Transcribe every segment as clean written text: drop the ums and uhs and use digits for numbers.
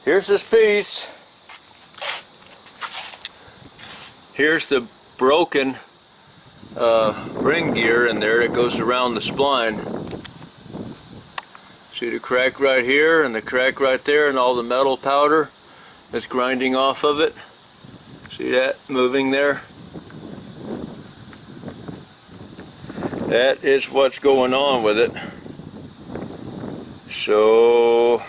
Here's this piece. Here's the broken ring gear in there that goes around the spline. See the crack right here and the crack right there and all the metal powder that's grinding off of it. See that moving there? That is what's going on with it. So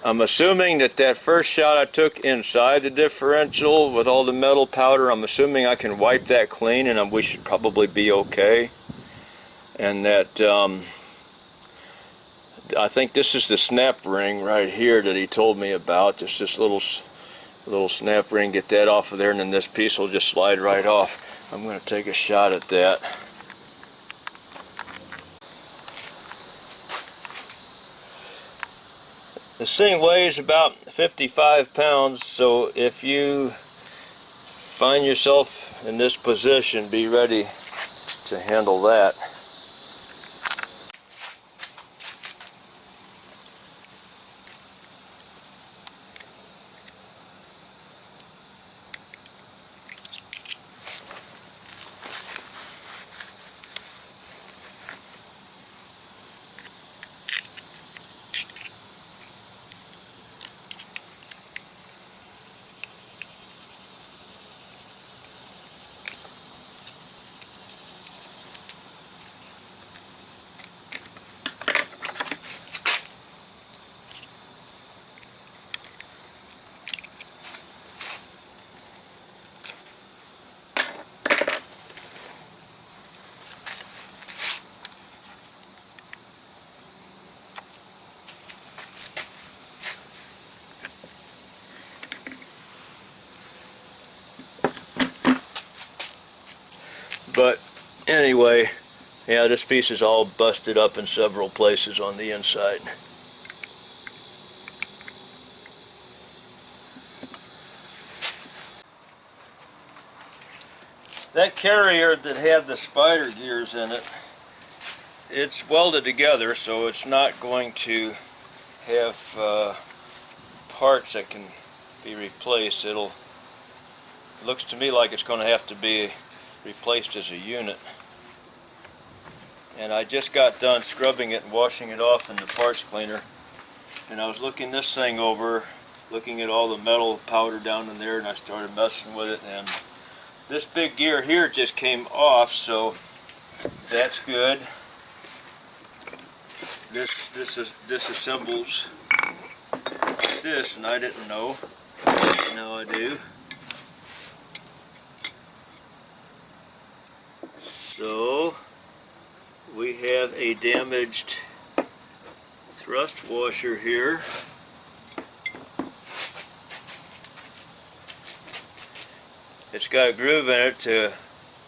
I'm assuming that first shot I took inside the differential with all the metal powder, I'm assuming I can wipe that clean and we should probably be okay. And that I think this is the snap ring right here that he told me about. Just this little snap ring, get that off of there, and then this piece will just slide right off. I'm going to take a shot at that. This thing weighs about 55 pounds, so if you find yourself in this position, be ready to handle that. But anyway, yeah, this piece is all busted up in several places on the inside. That carrier that had the spider gears in it, it's welded together, so it's not going to have parts that can be replaced. It looks to me like it's going to have to be replaced as a unit. And I just got done scrubbing it and washing it off in the parts cleaner, and I was looking this thing over, looking at all the metal powder down in there, and I started messing with it, and this big gear here just came off, so that's good. This disassembles this, and I didn't know. Now I do. So we have a damaged thrust washer here. It's got a groove in it to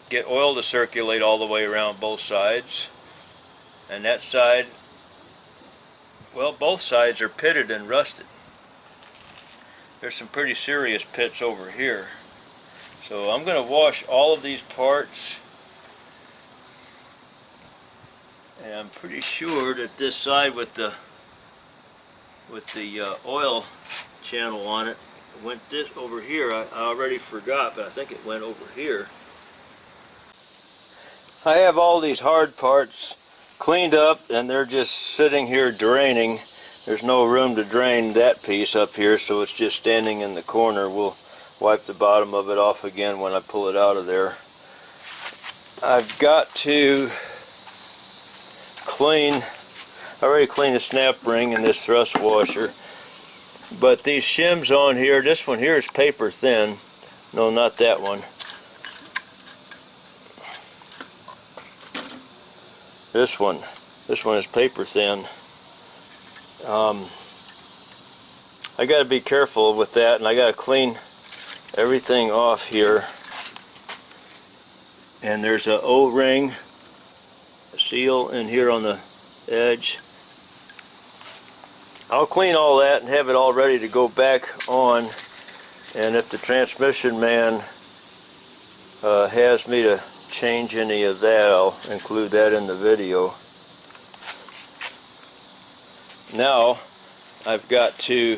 get oil to circulate all the way around both sides. And that side, well, both sides are pitted and rusted. There's some pretty serious pits over here. So I'm going to wash all of these parts. And I'm pretty sure that this side with the oil channel on it went this over here. I already forgot, but I think it went over here. I have all these hard parts cleaned up, and they're just sitting here draining. There's no room to drain that piece up here, so it's just standing in the corner. We'll wipe the bottom of it off again when I pull it out of there. I've got to clean, I already cleaned the snap ring and this thrust washer, but these shims on here, this one here is paper thin. No, not that one. This one is paper thin. I got to be careful with that, and I got to clean everything off here. And there's an O-ring, a seal in here on the edge. I'll clean all that and have it all ready to go back on, and if the transmission man has me to change any of that, I'll include that in the video. Now I've got to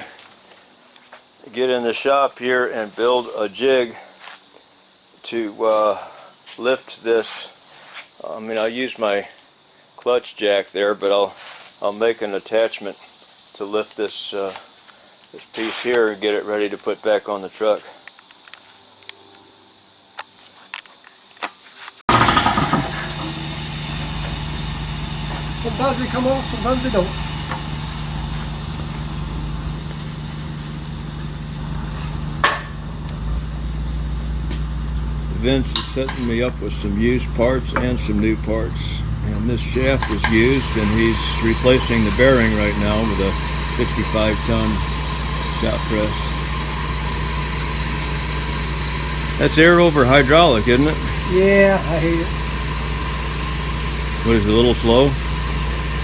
get in the shop here and build a jig to lift this. I'll use my clutch jack there, but I'll make an attachment to lift this this piece here and get it ready to put back on the truck. Sometimes they come off, sometimes they don't. Vince is setting me up with some used parts and some new parts. And this shaft is used, and he's replacing the bearing right now with a 65-ton shop press. That's air over hydraulic, isn't it? Yeah, I hate it. What is it, a little slow?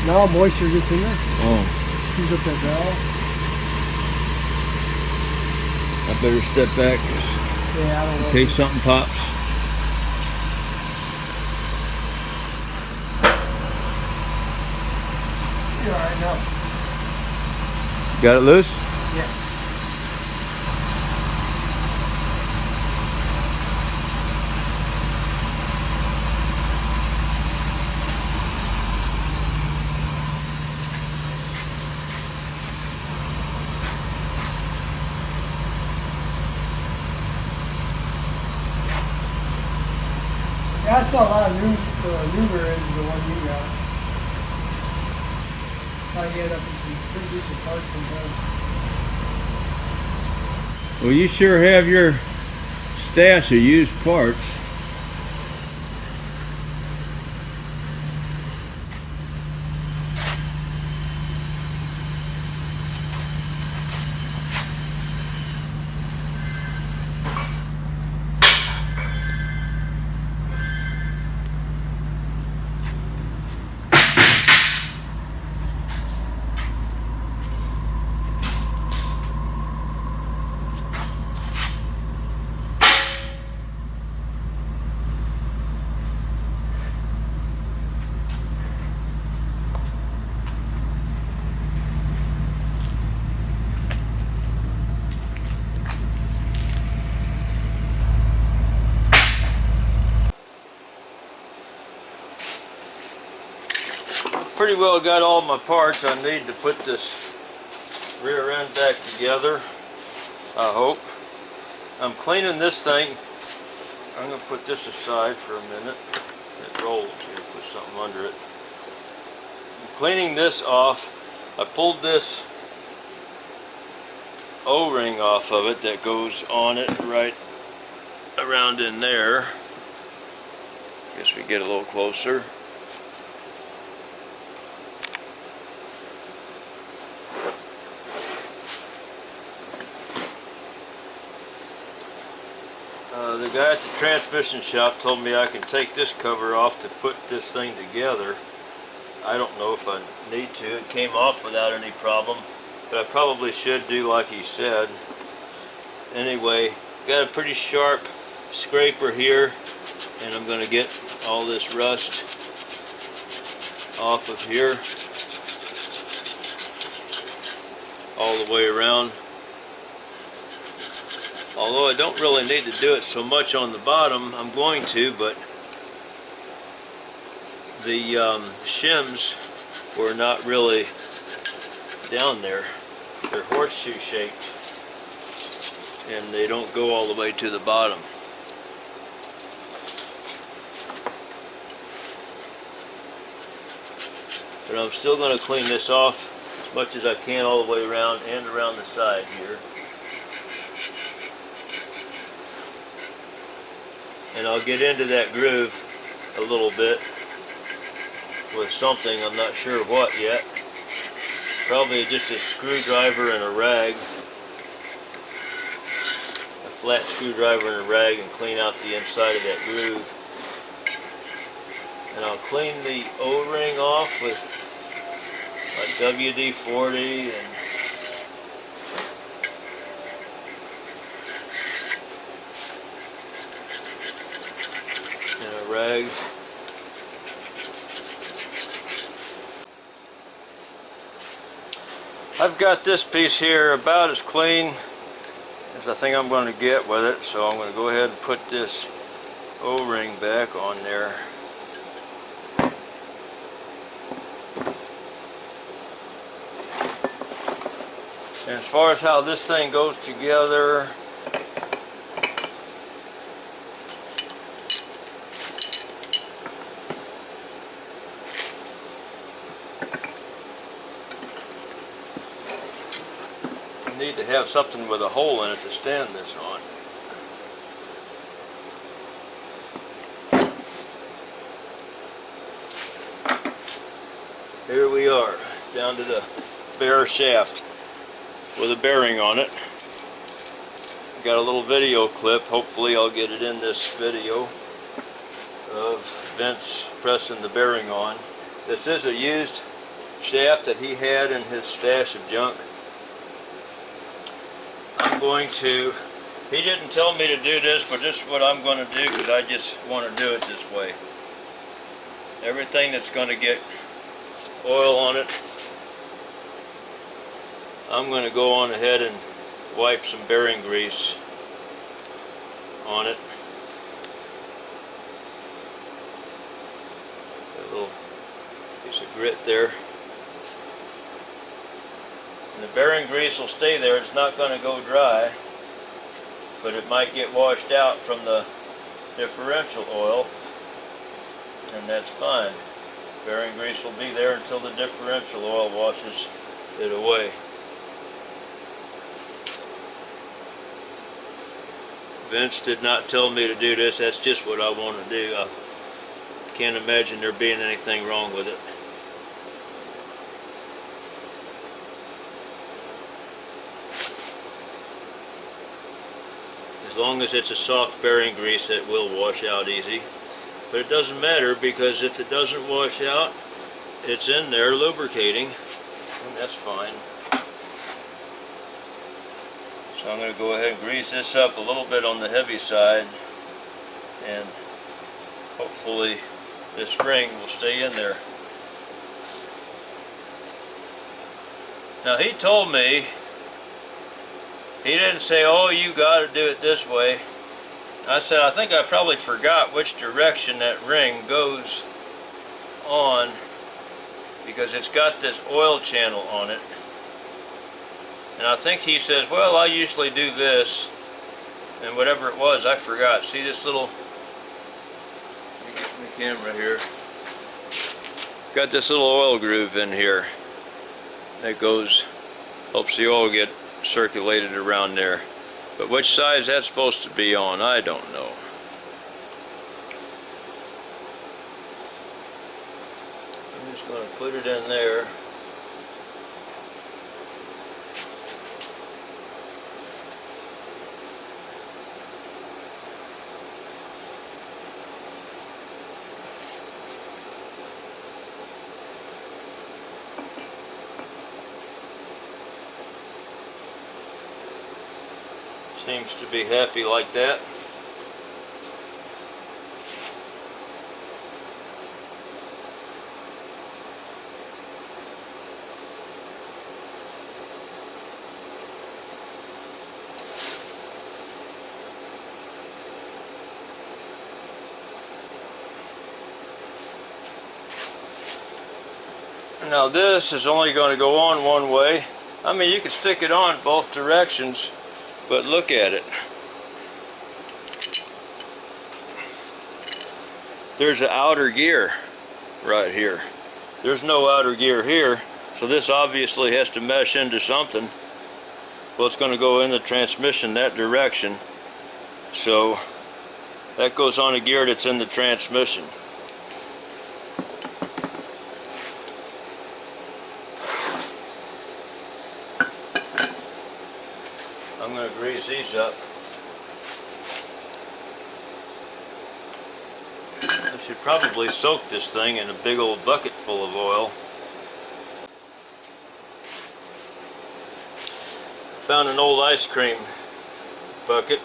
No, moisture gets in there. Oh. He's up that valve. I better step back Yeah, I don't know. in case something pops. You're alright now. Got it loose? Yeah. Yeah, I saw a lot of newer into the one you got. Probably end up with some pretty decent parts sometimes. Well, you sure have your stash of used parts. Pretty well got all my parts I need to put this rear end back together, I hope. I'm cleaning this thing. I'm going to put this aside for a minute. It rolls here, put something under it. I'm cleaning this off. I pulled this O-ring off of it that goes on it right around in there. Guess we get a little closer. The guy at the transmission shop told me I can take this cover off to put this thing together. I don't know if I need to. It came off without any problem, but I probably should do like he said. Anyway, got a pretty sharp scraper here, and I'm going to get all this rust off of here all the way around. Although I don't really need to do it so much on the bottom, I'm going to, but the shims were not really down there. They're horseshoe shaped, and they don't go all the way to the bottom. But I'm still going to clean this off as much as I can all the way around and around the side here. And I'll get into that groove a little bit with something, I'm not sure what yet. Probably just a screwdriver and a rag. A flat screwdriver and a rag, and clean out the inside of that groove. And I'll clean the O-ring off with like WD-40 and a rag. I've got this piece here about as clean as I think I'm going to get with it, so I'm going to go ahead and put this O-ring back on there. And as far as how this thing goes together, I need to have something with a hole in it to stand this on. Here we are, down to the bare shaft with a bearing on it. Got a little video clip, hopefully I'll get it in this video, of Vince pressing the bearing on. This is a used shaft that he had in his stash of junk. I'm going to, he didn't tell me to do this, but this is what I'm going to do because I just want to do it this way. Everything that's going to get oil on it, I'm going to go on ahead and wipe some bearing grease on it. A little piece of grit there. And the bearing grease will stay there. It's not going to go dry, but it might get washed out from the differential oil, and that's fine. Bearing grease will be there until the differential oil washes it away. Vince did not tell me to do this. That's just what I want to do. I can't imagine there being anything wrong with it. As long as it's a soft bearing grease, that will wash out easy. But it doesn't matter, because if it doesn't wash out, it's in there lubricating, and that's fine. So I'm going to go ahead and grease this up a little bit on the heavy side, and hopefully this ring will stay in there. Now he told me, he didn't say, oh, you got to do it this way. I said, I think I probably forgot which direction that ring goes on, because it's got this oil channel on it. And I think he says, well, I usually do this, and whatever it was, I forgot. See this little, let me get my camera here. Got this little oil groove in here that goes, helps the oil get circulated around there. But which side is that supposed to be on, I don't know. I'm just going to put it in there. Seems to be happy like that. Now this is only going to go on one way. I mean, you can stick it on both directions, but look at it. There's an outer gear right here. There's no outer gear here, so this obviously has to mesh into something. Well, it's going to go in the transmission that direction, so that goes on a gear that's in the transmission. I'm going to grease these up. I should probably soak this thing in a big old bucket full of oil. Found an old ice cream bucket.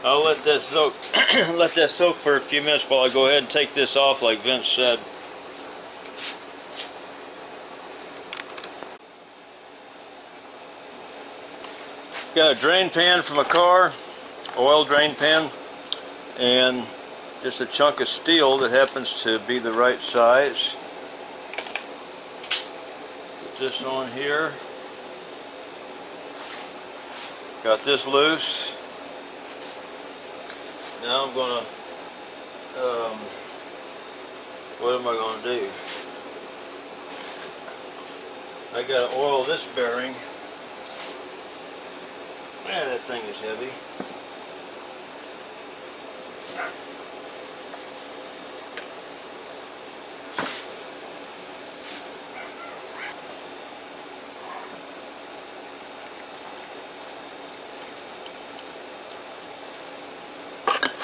I'll let that soak let that soak for a few minutes while I go ahead and take this off like Vince said. Got a drain pan from a car, oil drain pan, and just a chunk of steel that happens to be the right size. Put this on here. Got this loose. Now I'm gonna, what am I gonna do? I gotta oil this bearing. Man, that thing is heavy.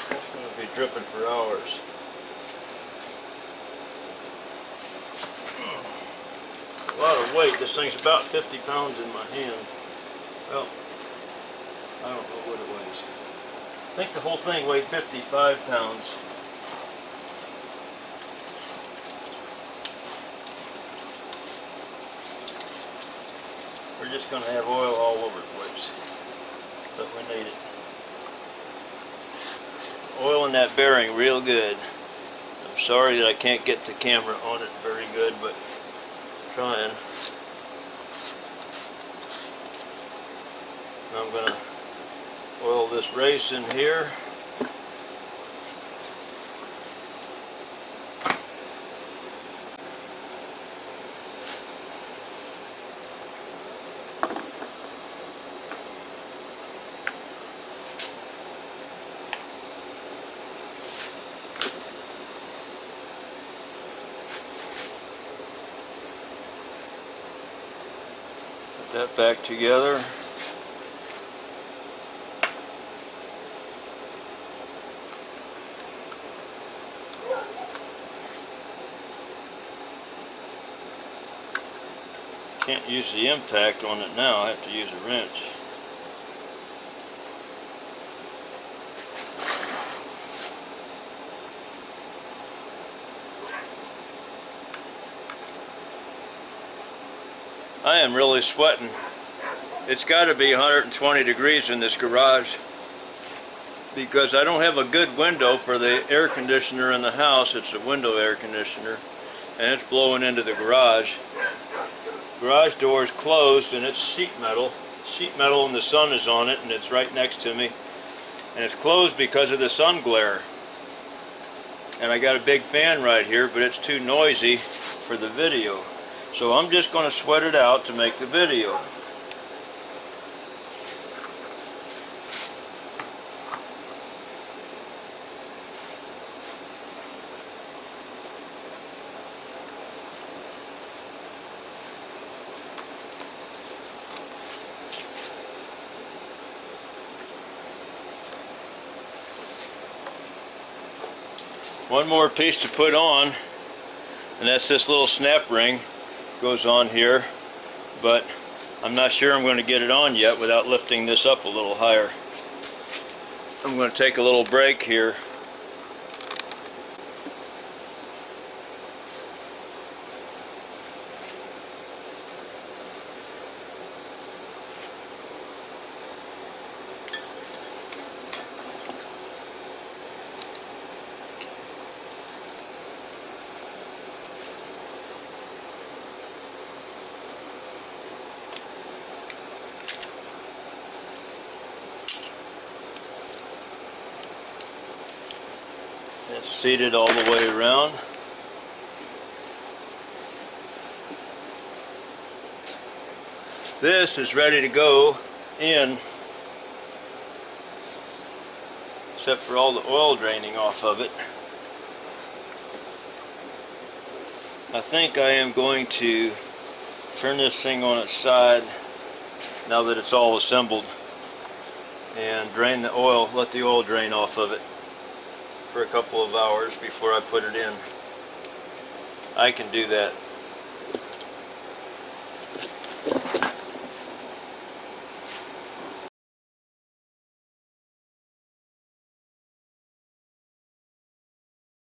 That's going to be dripping for hours. A lot of weight. This thing's about 50 pounds in my hand. Well, I don't know what it weighs. I think the whole thing weighed 55 pounds. We're just going to have oil all over the place, but we need it. Oiling that bearing real good. I'm sorry that I can't get the camera on it very good, but I'm trying. I'm going to oil this race in here. Put that back together. Can't use the impact on it now, I have to use a wrench. I am really sweating. It's got to be 120 degrees in this garage because I don't have a good window for the air conditioner in the house. It's a window air conditioner and it's blowing into the garage. Garage door is closed and it's sheet metal. Sheet metal and the sun is on it and it's right next to me. And it's closed because of the sun glare. And I got a big fan right here, but it's too noisy for the video. So I'm just going to sweat it out to make the video. One more piece to put on, and that's this little snap ring. Goes on here, but I'm not sure I'm going to get it on yet without lifting this up a little higher. I'm going to take a little break here. It's seated all the way around. This is ready to go in, except for all the oil draining off of it. I think I am going to turn this thing on its side now that it's all assembled and drain the oil, let the oil drain off of it for a couple of hours before I put it in. I can do that.